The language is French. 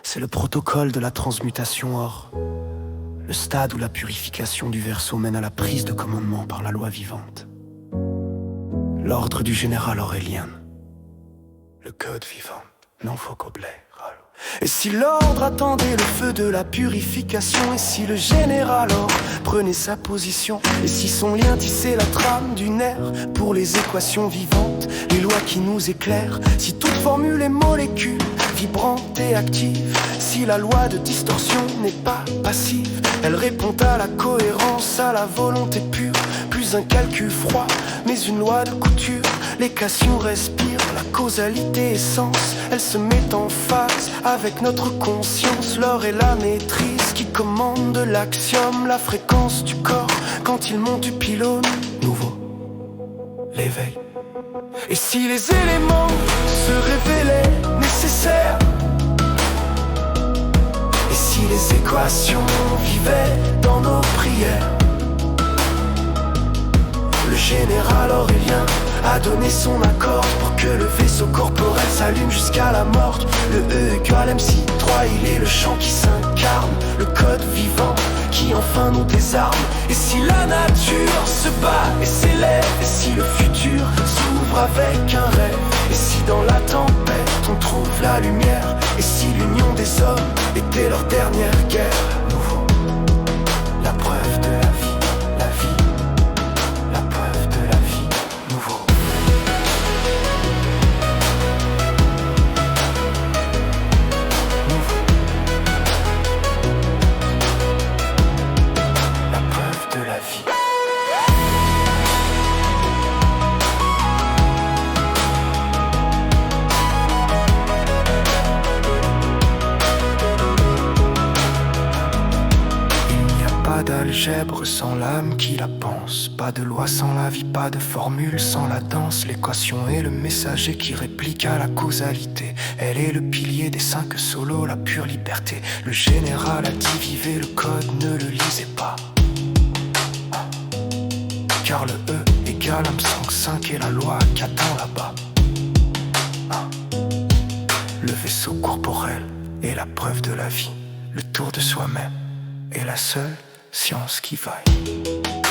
C'est le protocole de la transmutation or, le stade où la purification du verso mène à la prise de commandement par la loi vivante. L'ordre du général Aurélien, le code vivant, non faut couplet. Et si l'ordre attendait le feu de la purification, et si le général or prenait sa position, et si son lien tissait la trame du nerf pour les équations vivantes, les lois qui nous éclairent, si toute formule est molécule vibrante et active, si la loi de distorsion n'est pas passive, elle répond à la cohérence, à la volonté pure, plus un calcul froid, mais une loi de couture. L'équation respire, la causalité essence, elle se met en phase avec notre conscience. L'or est la maîtrise qui commande l'axiome, la fréquence du corps quand il monte du pylône nouveau, l'éveil. Et si les éléments se révélaient nécessaires, et si les équations vivaient dans nos prières, le général Aurélien a donné son accord pour que le vaisseau corporel s'allume jusqu'à la mort. Le E égale MC3, il est le chant qui s'incarne, le code vivant qui enfin nous désarme. Et si la nature se bat et s'élève, et si le futur s'ouvre avec un rêve, et si dans la tempête on trouve la lumière, et si l'union des hommes était leur dernière guerre, nouveau, la preuve de la vie, la vie, la preuve de la vie, nouveau. La preuve de la vie. Pas d'algèbre sans l'âme qui la pense, pas de loi sans la vie, pas de formule sans la danse. L'équation est le messager qui réplique à la causalité. Elle est le pilier des 5 solos, la pure liberté. Le général a dit vivez le code, ne le lisez pas. Car le E égale M5 et la loi qui attend là-bas. Le vaisseau corporel est la preuve de la vie. Le tour de soi-même est la seule science qui vaille.